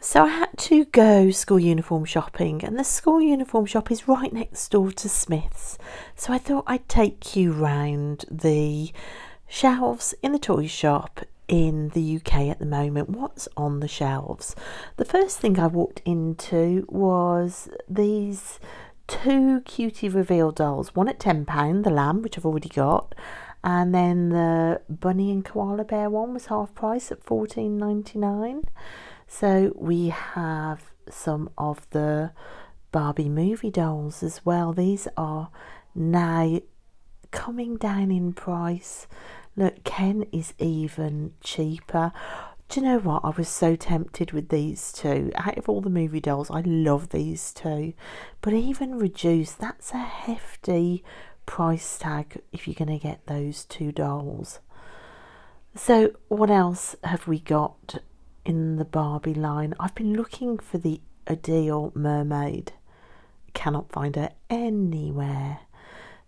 So I had to go school uniform shopping, and the school uniform shop is right next door to Smith's. So I thought I'd take you round the shelves in the toy shop in the UK at the moment. What's on the shelves? The first thing I walked into was these two cutie reveal dolls, one at £10, the lamb, which I've already got, and then the bunny and koala bear one was half price at £14.99. So we have some of the Barbie movie dolls as well. These are now coming down in price. Look, Ken is even cheaper. Do you know what? I was so tempted with these two. Out of all the movie dolls, I love these two. But even reduced, that's a hefty price tag if you're going to get those two dolls. So what else have we got in the Barbie line? I've been looking for the Ideal Mermaid. Cannot find her anywhere.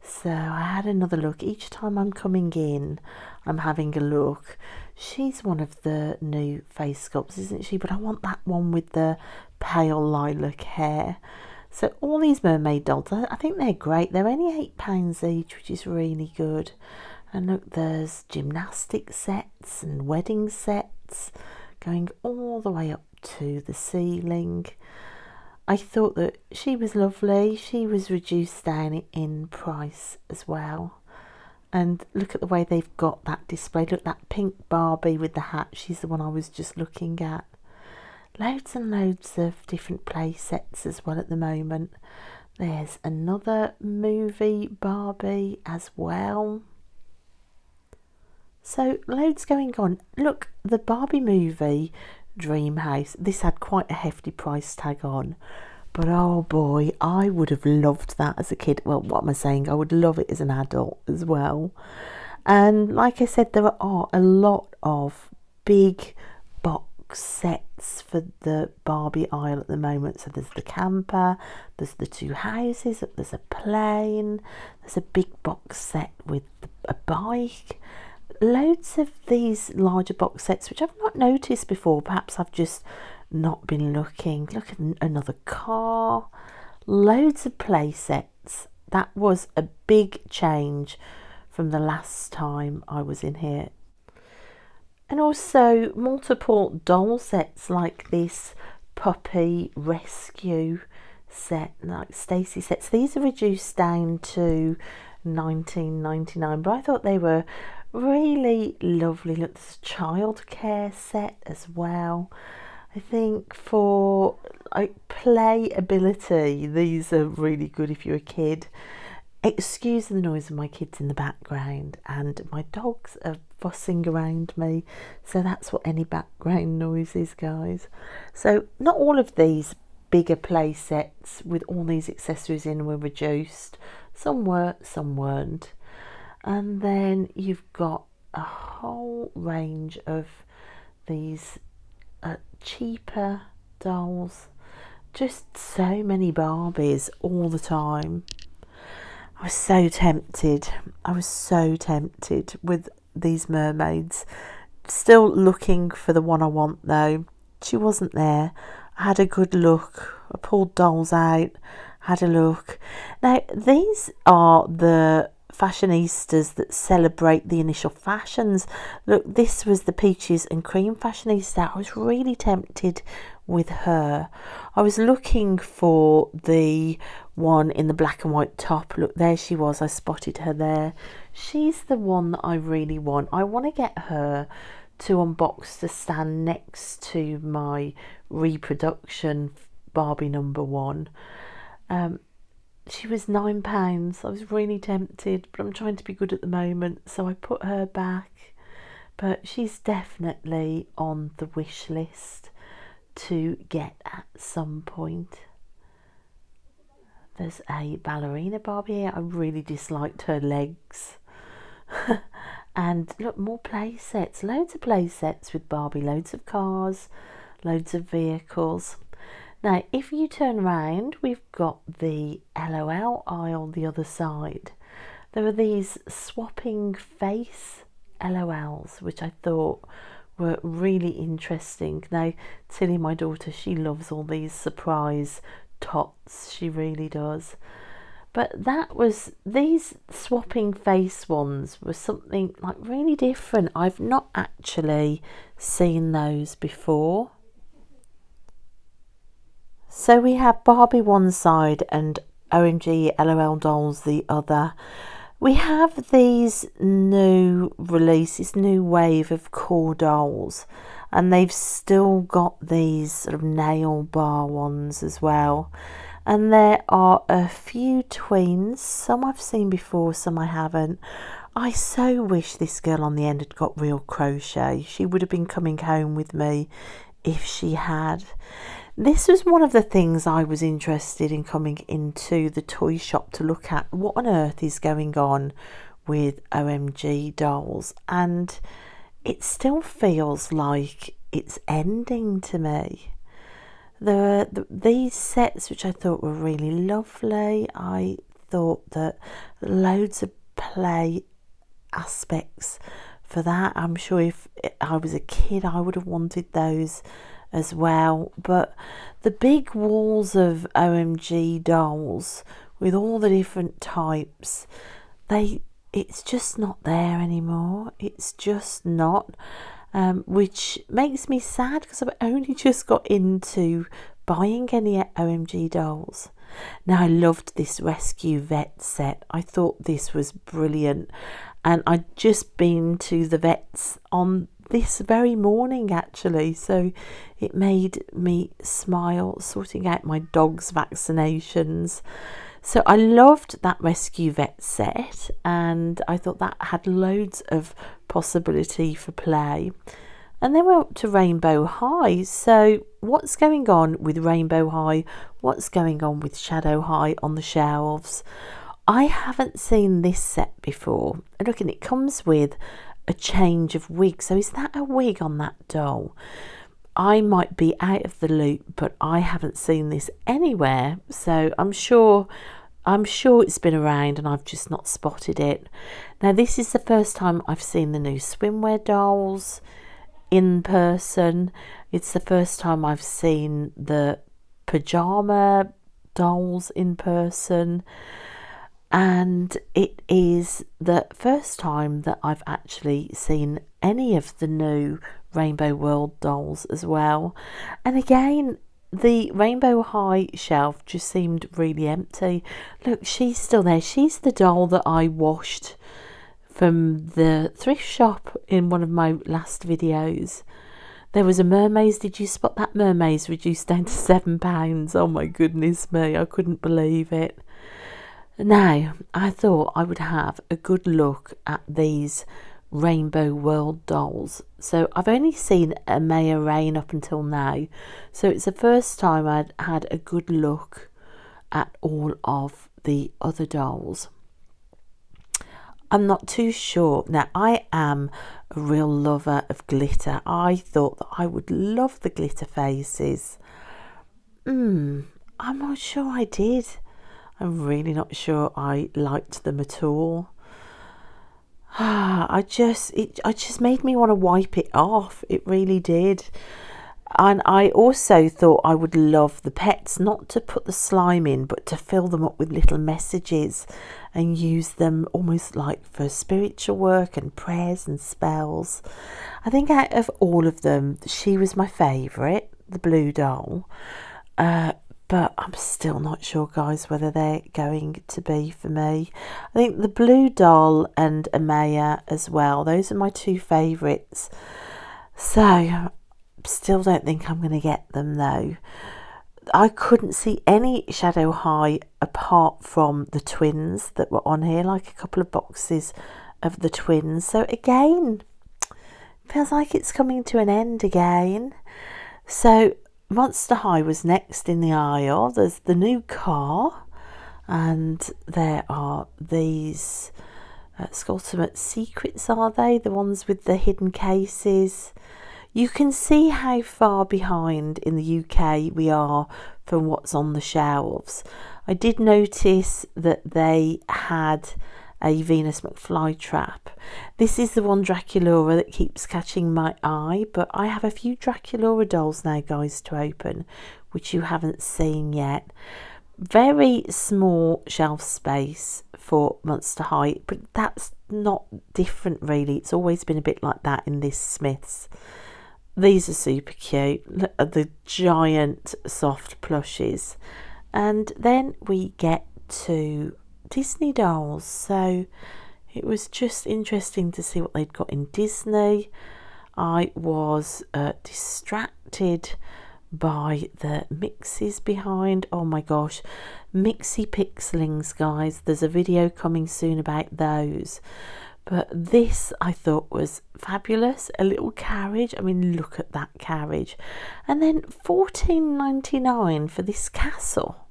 So I had another look. Each time I'm coming in, I'm having a look. She's one of the new face sculpts, isn't she? But I want that one with the pale lilac hair. So all these mermaid dolls, I think they're great. They're only £8 each, which is really good. And look, there's gymnastic sets and wedding sets going all the way up to the ceiling. I thought that she was lovely. She was reduced down in price as well. And look at the way they've got that display. Look, that pink Barbie with the hat. She's the one I was just looking at. Loads and loads of different play sets as well at the moment. There's another movie Barbie as well. So loads going on. Look, the Barbie movie Dream House, this had quite a hefty price tag on, but oh boy, I would have loved that as a kid. Well, what am I saying? I would love it as an adult as well. And like I said, there are a lot of big box sets for the Barbie aisle at the moment. So there's the camper, there's the two houses, there's a plane, there's a big box set with a bike. Loads of these larger box sets which I've not noticed before. Perhaps I've just not been looking. Look at another car. Loads of play sets. That was a big change from the last time I was in here. And also multiple doll sets like this puppy rescue set, like Stacey sets. These are reduced down to £19.99, but I thought they were really lovely. Look, there's a childcare set as well. I think for like playability, these are really good if you're a kid. Excuse the noise of my kids in the background, and my dogs are fussing around me, so that's what any background noise is, guys. So not all of these bigger play sets with all these accessories in were reduced. Some were, some weren't. And then you've got a whole range of these cheaper dolls. Just so many Barbies all the time. I was so tempted. I was so tempted with these mermaids. Still looking for the one I want though. She wasn't there. I had a good look. I pulled dolls out, had a look. Now, these are the fashionistas that celebrate the initial fashions. Look, this was the peaches and cream fashionista. I was really tempted with her. I was looking for the one in the black and white top. Look, there she was. I spotted her there. She's the one that I really want. I want to get her to unbox to stand next to my reproduction Barbie #1. She was £9. I was really tempted, but I'm trying to be good at the moment, so I put her back. But she's definitely on the wish list to get at some point. There's a ballerina Barbie here. I really disliked her legs. And look, more play sets. Loads of play sets with Barbie. Loads of cars, loads of vehicles. Now, if you turn around, we've got the LOL aisle the other side. There are these swapping face LOLs, which I thought were really interesting. Now, Tilly, my daughter, she loves all these surprise tots. She really does. But these swapping face ones were something like really different. I've not actually seen those before. So we have Barbie one side and OMG LOL dolls the other. We have these new releases, new wave of core dolls, and they've still got these sort of nail bar ones as well. And there are a few tweens, some I've seen before, some I haven't. I so wish this girl on the end had got real crochet. She would have been coming home with me if she had. This was one of the things I was interested in coming into the toy shop to look at. What on earth is going on with OMG dolls? And it still feels like it's ending to me. These sets, which I thought were really lovely. I thought that loads of play aspects for that. I'm sure if I was a kid I would have wanted those as well. But the big walls of OMG dolls with all the different types, it's just not there anymore. It's just not. Which makes me sad because I've only just got into buying any OMG dolls. Now, I loved this Rescue Vet set. I thought this was brilliant, and I'd just been to the vets on this very morning actually, so it made me smile, sorting out my dog's vaccinations. So I loved that Rescue Vet set, and I thought that had loads of possibility for play. And then we're up to Rainbow High. So what's going on with Rainbow High? What's going on with Shadow High on the shelves? I haven't seen this set before. And look, and it comes with a change of wig. So is that a wig on that doll? I might be out of the loop, but I haven't seen this anywhere. So I'm sure it's been around and I've just not spotted it. Now, this is the first time I've seen the new swimwear dolls in person. It's the first time I've seen the pajama dolls in person. And it is the first time that I've actually seen any of the new Rainbow World dolls as well. And again, the Rainbow High shelf just seemed really empty. Look, she's still there. She's the doll that I washed from the thrift shop in one of my last videos. There was a mermaid. Did you spot that mermaid reduced down to £7? Oh my goodness me, I couldn't believe it. Now, I thought I would have a good look at these Rainbow World dolls. So I've only seen Amaya Rain up until now, so it's the first time I'd had a good look at all of the other dolls. I'm not too sure. Now, I am a real lover of glitter. I thought that I would love the glitter faces. I'm not sure I did. I'm really not sure I liked them at all. It just made me want to wipe it off. It really did. And I also thought I would love the pets, not to put the slime in, but to fill them up with little messages and use them almost like for spiritual work and prayers and spells. I think out of all of them, she was my favourite, the blue doll. But I'm still not sure, guys, whether they're going to be for me. I think the blue doll and Amaya as well, those are my two favourites. So still don't think I'm going to get them though. I couldn't see any Shadow High apart from the twins that were on here, like a couple of boxes of the twins. So again, feels like it's coming to an end again. So Monster High was next in the aisle. There's the new car, and there are these Ultimate Secrets, are they? The ones with the hidden cases. You can see how far behind in the UK we are from what's on the shelves. I did notice that they had a Venus flytrap. This is the one Draculaura that keeps catching my eye, but I have a few Draculaura dolls now, guys, to open, which you haven't seen yet. Very small shelf space for Monster High, but that's not different really. It's always been a bit like that in this Smiths. These are super cute. Look at the giant soft plushies. And then we get to Disney dolls. So it was just interesting to see what they'd got in Disney. I was distracted by the mixes behind. Oh my gosh, Mixie Pixlings, guys. There's a video coming soon about those. But this I thought was fabulous. A little carriage. I mean, look at that carriage. And then $14.99 for this castle.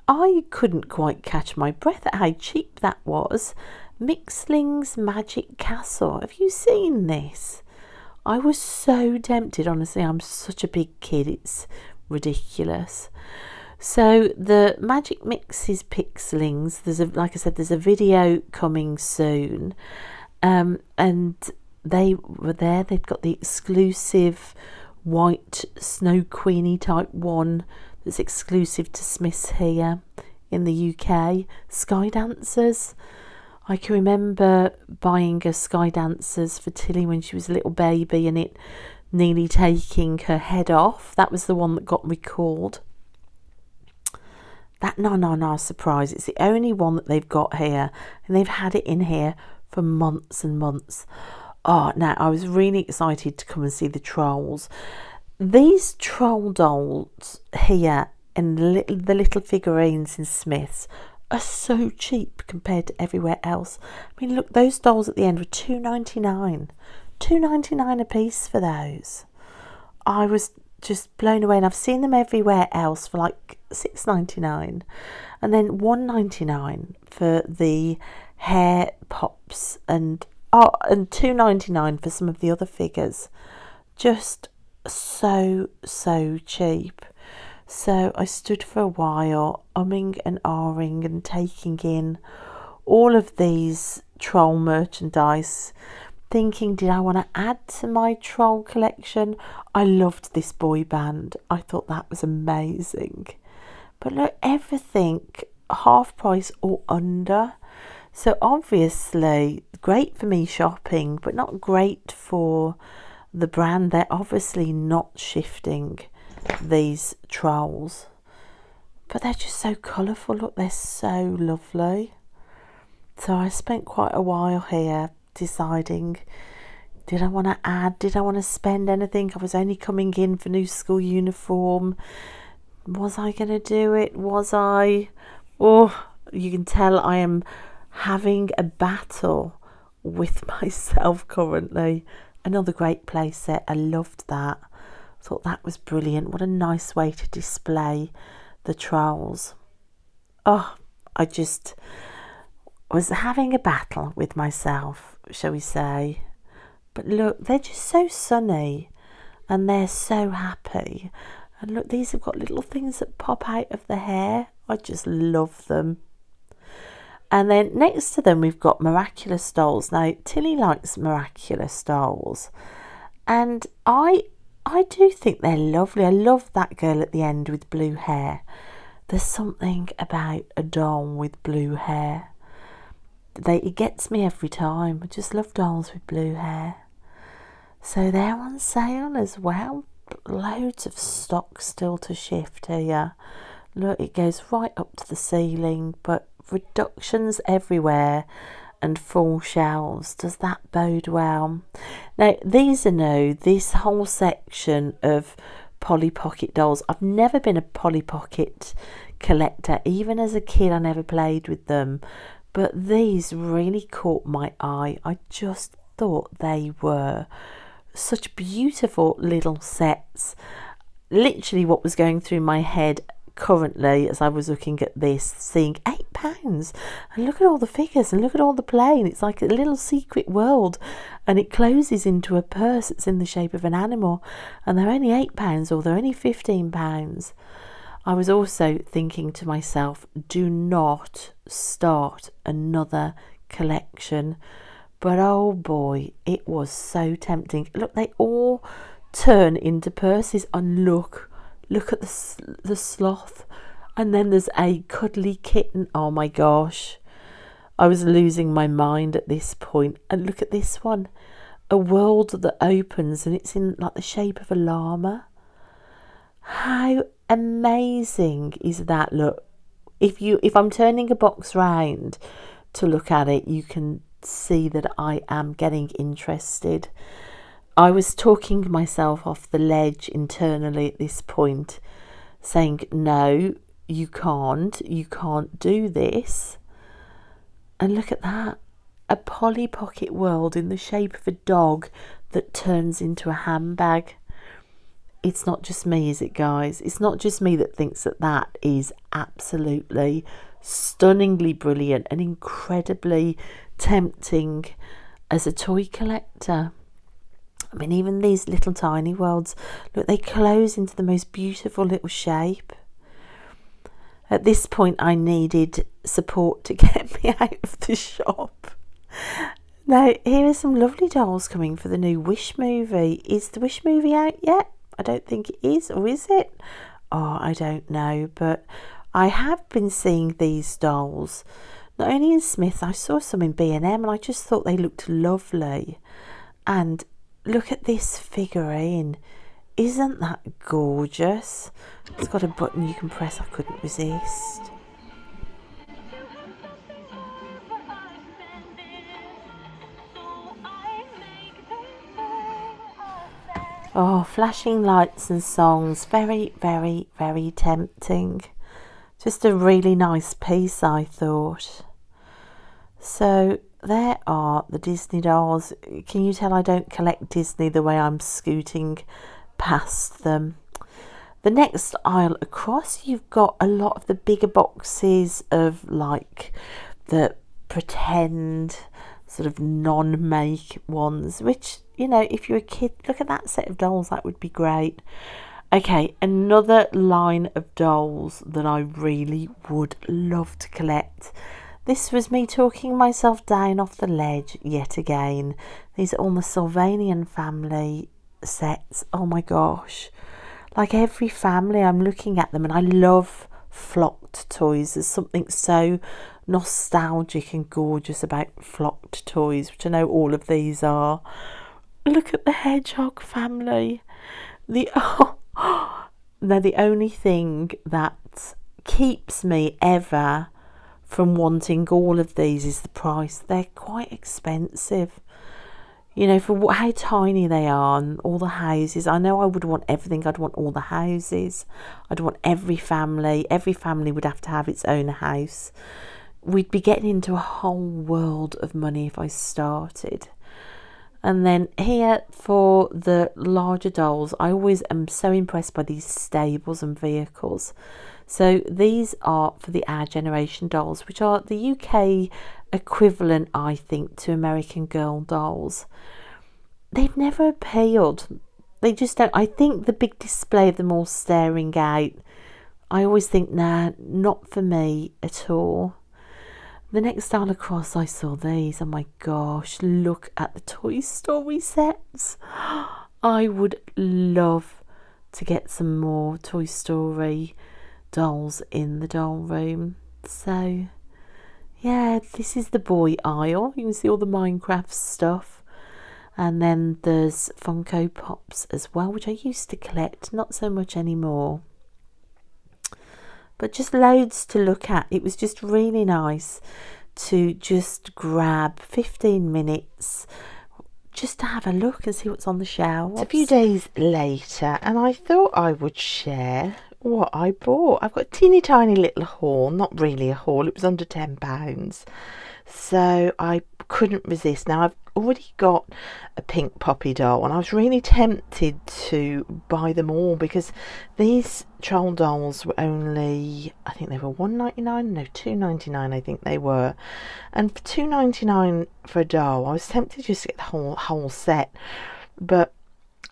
I couldn't quite catch my breath at how cheap that was. Mixling's Magic Castle. Have you seen this? I was so tempted, honestly. I'm such a big kid, it's ridiculous. So the Magic Mixes Pixlings, like I said, there's a video coming soon, and they were there. They've got the exclusive white Snow Queenie type one that's exclusive to Smiths here in the UK. Sky Dancers. I can remember buying a Sky Dancers for Tilly when she was a little baby and it nearly taking her head off. That was the one that got recalled. That No surprise. It's the only one that they've got here, and they've had it in here for months and months. Oh, now I was really excited to come and see the trolls. These troll dolls here and the little figurines in Smiths are so cheap compared to everywhere else. I mean, look, those dolls at the end were $2.99. $2.99 a piece for those. I was just blown away, and I've seen them everywhere else for like $6.99, and then $1.99 for the hair pops, and $2.99 for some of the other figures. Just so cheap. So I stood for a while umming and ahhing and taking in all of these troll merchandise, thinking, did I want to add to my troll collection? I loved this boy band. I thought that was amazing. But look, everything half price or under. So obviously great for me shopping, but not great for the brand. They're obviously not shifting these trolls, but they're just so colourful. Look, they're so lovely. So I spent quite a while here deciding, did I want to add, did I want to spend anything? I was only coming in for new school uniform. Was I going to do it? Was I? Oh, you can tell I am having a battle with myself currently. Another great play set. I loved that. Thought that was brilliant. What a nice way to display the trolls. Oh, I just was having a battle with myself, shall we say. But look, they're just so sunny and they're so happy. And look, these have got little things that pop out of the hair. I just love them. And then next to them we've got Miraculous dolls. Now Tilly likes Miraculous dolls, and I do think they're lovely. I love that girl at the end with blue hair. There's something about a doll with blue hair. It gets me every time. I just love dolls with blue hair. So they're on sale as well. Loads of stock still to shift here. Look, it goes right up to the ceiling, but reductions everywhere and full shelves. Does that bode well? Now these are new. This whole section of Polly Pocket dolls. I've never been a Polly Pocket collector. Even as a kid I never played with them, but these really caught my eye. I just thought they were such beautiful little sets. Literally what was going through my head currently as I was looking at this, seeing £8, and look at all the figures and look at all the play, and it's like a little secret world, and it closes into a purse that's in the shape of an animal, and they're only £8 or they're only £15. I was also thinking to myself, do not start another collection. But oh boy, it was so tempting. Look, they all turn into purses, and look at the sloth, and then there's a cuddly kitten. Oh my gosh, I was losing my mind at this point. And look at this one, a world that opens, and it's in like the shape of a llama. How amazing is that? Look, if I'm turning a box round to look at it, you can see that I am getting interested. I was talking myself off the ledge internally at this point, saying, no, you can't do this. And look at that, a Polly Pocket world in the shape of a dog that turns into a handbag. It's not just me, is it, guys? It's not just me that thinks that that is absolutely stunningly brilliant and incredibly tempting as a toy collector. I mean, even these little tiny worlds, look, they close into the most beautiful little shape. At this point, I needed support to get me out of the shop. Now, here are some lovely dolls coming for the new Wish movie. Is the Wish movie out yet? I don't think it is, or is it? Oh, I don't know, but I have been seeing these dolls, not only in Smith, I saw some in B&M, and I just thought they looked lovely. And look at this figurine. Isn't that gorgeous? It's got a button you can press. I couldn't resist. Oh, flashing lights and songs. Very, very, very tempting. Just a really nice piece, I thought. So there are the Disney dolls. Can you tell I don't collect Disney the way I'm scooting past them? The next aisle across, you've got a lot of the bigger boxes of like the pretend sort of non-make ones, which, you know, if you're a kid, look at that set of dolls, that would be great. Okay, another line of dolls that I really would love to collect. This was me talking myself down off the ledge yet again. These are all the Sylvanian family sets. Oh my gosh. Like every family, I'm looking at them, and I love flocked toys. There's something so nostalgic and gorgeous about flocked toys, which I know all of these are. Look at the hedgehog family. Now, the only thing that keeps me ever from wanting all of these is the price. They're quite expensive, you know, for how tiny they are, and all the houses. I know I would want everything. I'd want all the houses. I'd want every family would have to have its own house. We'd be getting into a whole world of money if I started. And then here for the larger dolls, I always am so impressed by these stables and vehicles. So these are for the Our Generation dolls, which are the UK equivalent, I think, to American Girl dolls. They've never appealed. They just don't. I think the big display of them all staring out, I always think, nah, not for me at all. The next aisle across, I saw these. Oh my gosh, look at the Toy Story sets. I would love to get some more Toy Story dolls in the doll room. So yeah, this is the boy aisle. You can see all the Minecraft stuff. And then there's Funko Pops as well, which I used to collect, not so much anymore. But just loads to look at. It was just really nice to just grab 15 minutes just to have a look and see what's on the shelves. It's a few days later, and I thought I would share what I bought. I've got a teeny tiny little haul, not really a haul, it was under £10. So I couldn't resist. Now, I've already got a pink Poppy doll, and I was really tempted to buy them all because these troll dolls were only, I think they were £1.99, no, £2.99 I think they were. And for £2.99 for a doll, I was tempted just to get the whole set, but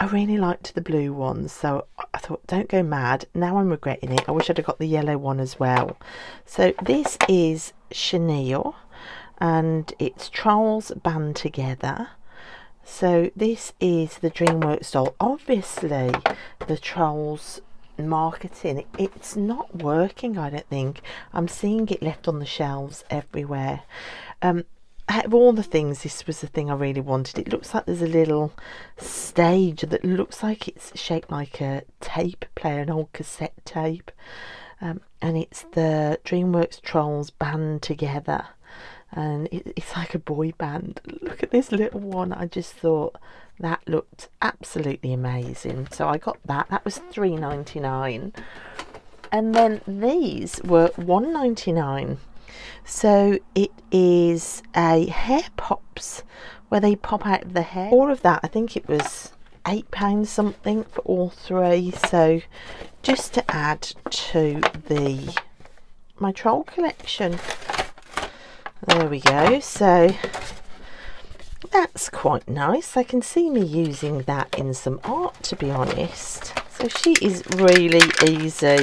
I really liked the blue ones, so I thought, don't go mad. Now I'm regretting it. I wish I'd have got the yellow one as well. So this is Chenille. and it's trolls band together. So this is the DreamWorks doll. Obviously the trolls marketing, it's not working, I don't think. I'm seeing it left on the shelves everywhere. Out of all the things, this was the thing I really wanted. It looks like there's a little stage that looks like it's shaped like a tape player, an old cassette tape. And it's the DreamWorks Trolls band together. And it's like a boy band. Look at this little one. I just thought that looked absolutely amazing. So I got that. That was $3.99. And then these were $1.99. So it is a hair pops where they pop out of the hair. All of that, I think it was £8 something for all three. So just to add to my troll collection. There we go. So that's quite nice. I can see me using that in some art, to be honest. So she is really easy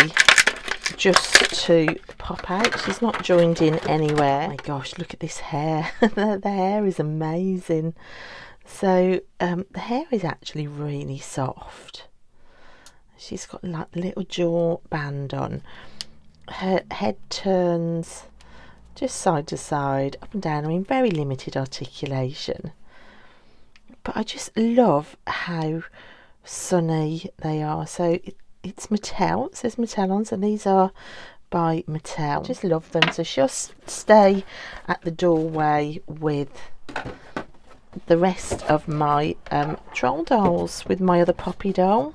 just to pop out. She's not joined in anywhere. Oh my gosh, look at this hair. The hair is amazing. So the hair is actually really soft. She's got like a little jaw band on. Her head turns just side to side, up and down. I mean, very limited articulation. But I just love how sunny they are. So it's Mattel. It says Mattel on, so these are by Mattel. I just love them. So she'll stay at the doorway with the rest of my troll dolls, with my other Poppy doll.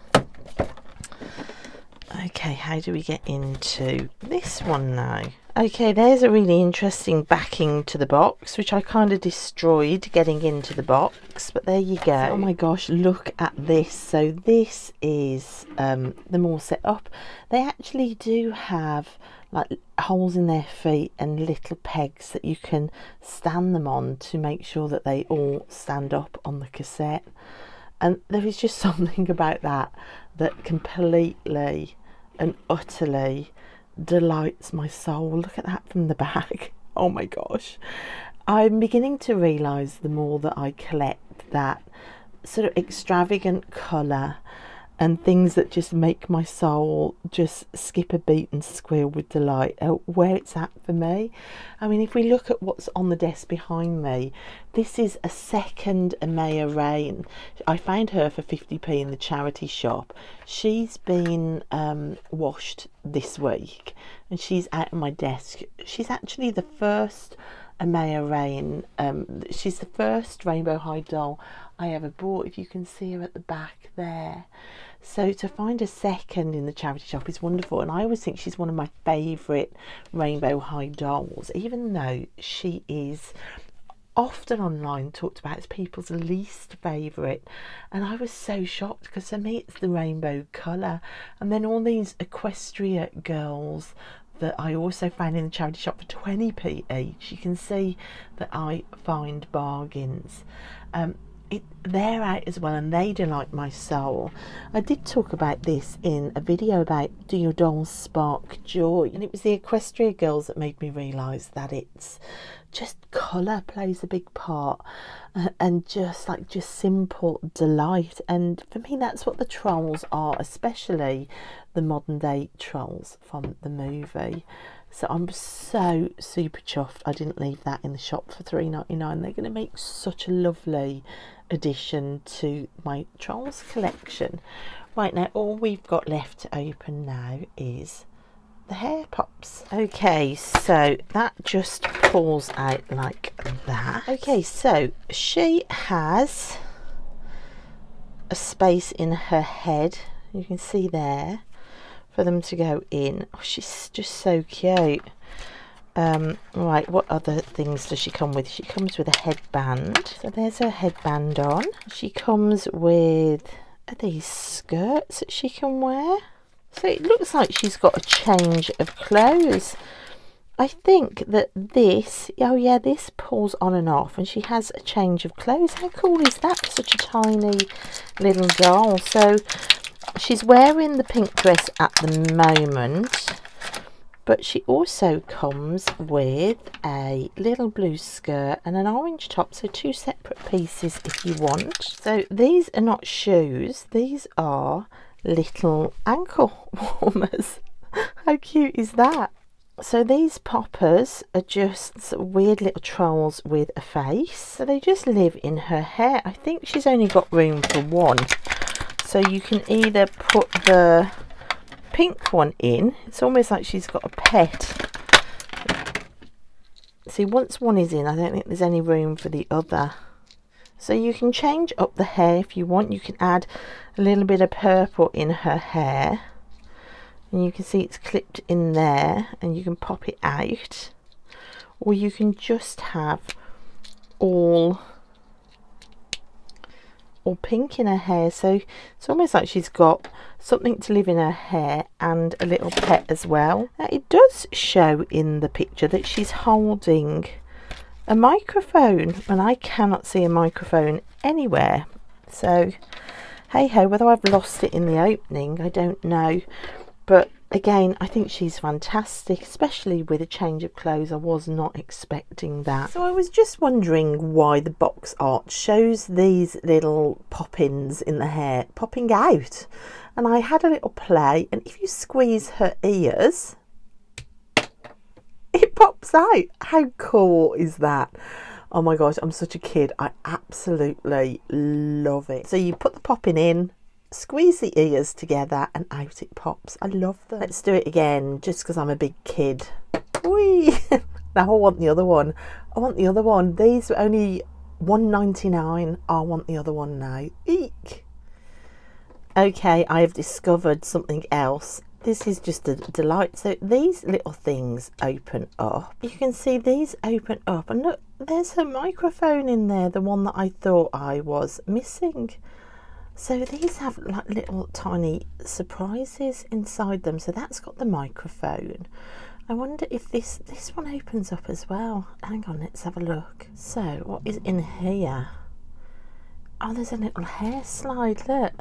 Okay, how do we get into this one now? Okay, there's a really interesting backing to the box, which I kind of destroyed getting into the box, but there you go. Oh my gosh, look at this. So this is them all set up. They actually do have like holes in their feet and little pegs that you can stand them on to make sure that they all stand up on the cassette. And there is just something about that completely and utterly delights my soul. Look at that from the back. Oh my gosh. I'm beginning to realise the more that I collect that sort of extravagant colour and things that just make my soul just skip a beat and squeal with delight, where it's at for me. I mean, if we look at what's on the desk behind me, this is a second Amaya Rain. I found her for 50p in the charity shop. She's been washed this week and she's out on my desk. She's actually the first Amaya Rain. She's the first Rainbow High doll I ever bought, if you can see her at the back there. So to find a second in the charity shop is wonderful, and I always think she's one of my favourite Rainbow High dolls, even though she is often online talked about as people's least favourite. And I was so shocked, because for me it's the rainbow colour. And then all these Equestria girls that I also found in the charity shop for 20p each. You can see that I find bargains. They're out as well, and they delight my soul. I did talk about this in a video about Do Your Dolls Spark Joy, and it was the Equestria girls that made me realise that it's just colour plays a big part, and just simple delight. And for me, that's what the trolls are, especially the modern day trolls from the movie. So I'm so super chuffed I didn't leave that in the shop for $3.99. They're going to make such a lovely addition to my trolls collection. Right, now all we've got left to open now is the hair pops. Okay, so that just pulls out like that. Okay, so she has a space in her head, you can see there, for them to go in. Oh, she's just so cute. Right, what other things does she come with? She comes with a headband. So there's her headband on. She comes with these skirts that she can wear. So it looks like she's got a change of clothes. I think that this, oh yeah, this pulls on and off, and she has a change of clothes. How cool is that for such a tiny little doll? So she's wearing the pink dress at the moment, But she also comes with a little blue skirt and an orange top, so 2 separate pieces if you want. So these are not shoes, these are little ankle warmers. How cute is that? So these poppers are just weird little trolls with a face. So they just live in her hair. I think she's only got room for one. So you can either put the pink one in. It's almost like she's got a pet. See, once one is in, I don't think there's any room for the other. So you can change up the hair if you want. You can add a little bit of purple in her hair. And you can see it's clipped in there, and you can pop it out, or you can just have all pink in her hair. So it's almost like she's got something to live in her hair and a little pet as well. Now, it does show in the picture that she's holding a microphone, and I cannot see a microphone anywhere. So hey ho, whether I've lost it in the opening, I don't know. But again, I think she's fantastic, especially with a change of clothes. I was not expecting that. So I was just wondering why the box art shows these little pop-ins in the hair popping out. And I had a little play, and if you squeeze her ears, it pops out. How cool is that? Oh my gosh, I'm such a kid. I absolutely love it. So you put the popping in, squeeze the ears together, and out it pops. I love them. Let's do it again, just because I'm a big kid. Whee! Now I want the other one. I want the other one. These were only $1.99. I want the other one now. Eek! Okay, I have discovered something else. This is just a delight. So these little things open up. You can see these open up, and look, there's her microphone in there, the one that I thought I was missing. So these have like little tiny surprises inside them. So that's got the microphone. I wonder if this one opens up as well. Hang on, let's have a look. So what is in here? Oh, there's a little hair slide, look.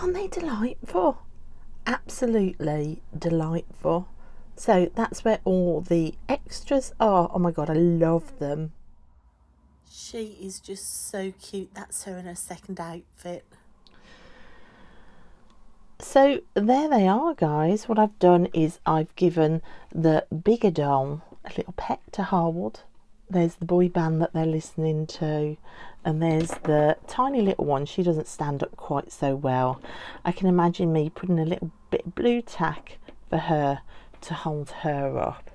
Aren't they delightful? Absolutely delightful. So that's where all the extras are. Oh my God, I love them. She is just so cute. That's her in her second outfit. So there they are, guys. What I've done is I've given the bigger doll a little pet to hold. There's the boy band that they're listening to, and there's the tiny little one. She doesn't stand up quite so well. I can imagine me putting a little bit of blue tack for her to hold her up.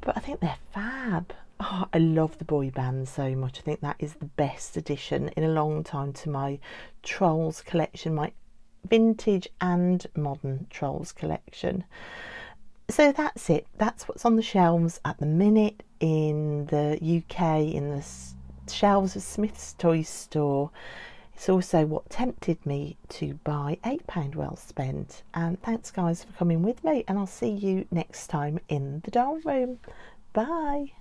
But I think they're fab. Oh, I love the boy band so much. I think that is the best addition in a long time to my Trolls collection, my vintage and modern Trolls collection. So that's it. That's what's on the shelves at the minute in the UK, in the shelves of Smith's Toy Store. It's also what tempted me to buy £8 well spent. And thanks, guys, for coming with me, and I'll see you next time in the doll room. Bye.